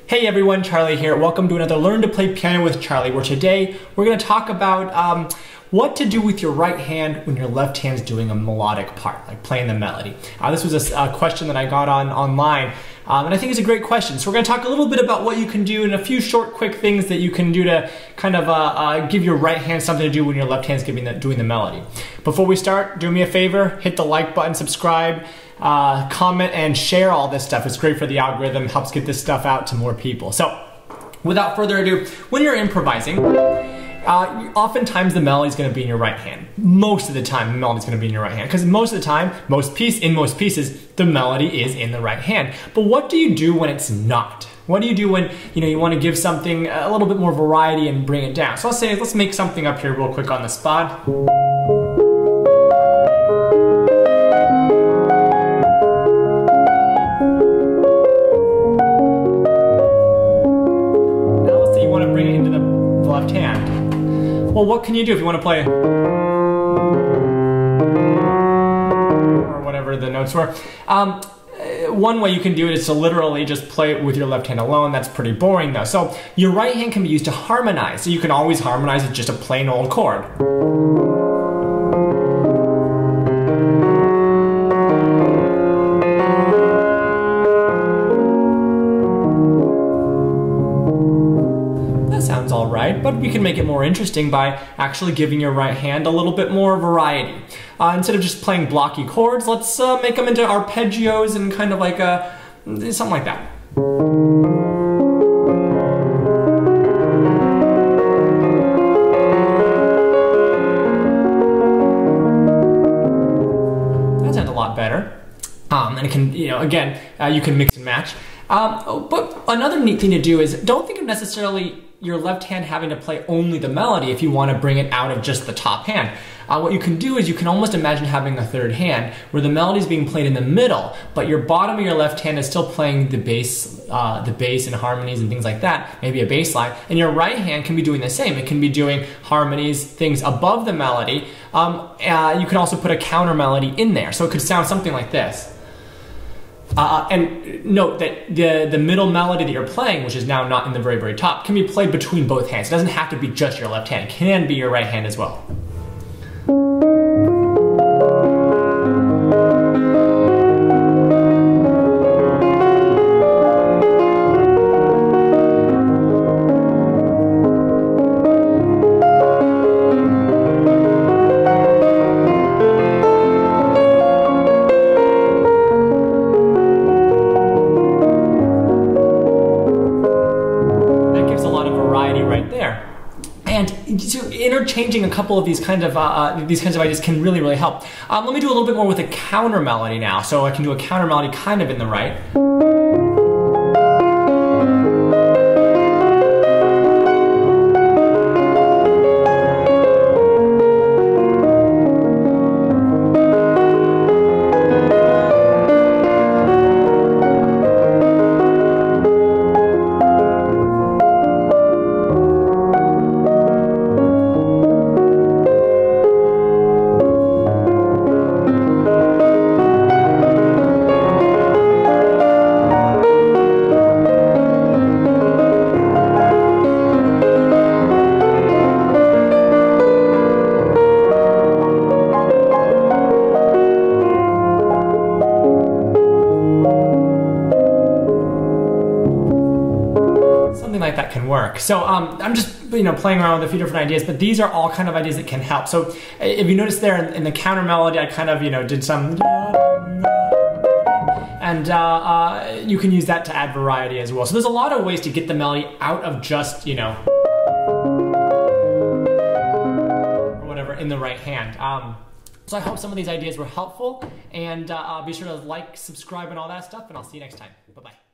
Hey everyone, Charlie here. Welcome to another Learn to Play Piano with Charlie, where today we're going to talk about what to do with your right hand when your left hand's doing a melodic part, like playing the melody. This was a question that I got online, and I think it's a great question. So we're going to talk a little bit about what you can do and a few short, quick things that you can do to kind of give your right hand something to do when your left hand's doing the melody. Before we start, do me a favor, hit the like button, subscribe, comment and share all this stuff. It's great for the algorithm, helps get this stuff out to more people. So without further ado, when you're improvising, oftentimes the melody is going to be in your right hand. Most of the time the melody is going to be in your right hand, because most of the time, in most pieces, the melody is in the right hand. But what do you do when it's not? What do you do when you want to give something a little bit more variety and bring it down? So let's make something up here real quick on the spot. Well, what can you do if you want to play, or whatever the notes were? One way you can do it is to literally just play it with your left hand alone. That's pretty boring though. So your right hand can be used to harmonize. So you can always harmonize with just a plain old chord. Right, but we can make it more interesting by actually giving your right hand a little bit more variety. Instead of just playing blocky chords, let's make them into arpeggios and kind of like something like that. That sounds a lot better. And it can, again, you can mix and match. But another neat thing to do is don't think of necessarily your left hand having to play only the melody if you want to bring it out of just the top hand. What you can do is you can almost imagine having a third hand where the melody is being played in the middle, but your bottom of your left hand is still playing the bass and harmonies and things like that, maybe a bass line, and your right hand can be doing the same. It can be doing harmonies, things above the melody. You can also put a counter melody in there, so it could sound something like this. And note that the middle melody that you're playing, which is now not in the very, very top, can be played between both hands. It doesn't have to be just your left hand. It can be your right hand as well. Right there. And so interchanging a couple of these kinds of ideas can really, really help. Let me do a little bit more with a counter melody now. So I can do a counter melody kind of in the right. Like that can work. So I'm just playing around with a few different ideas, but these are all kind of ideas that can help. So if you notice there in the counter melody, I kind of did some, and you can use that to add variety as well. So there's a lot of ways to get the melody out of just or whatever in the right hand. So I hope some of these ideas were helpful, and be sure to like, subscribe, and all that stuff, and I'll see you next time. Bye-bye.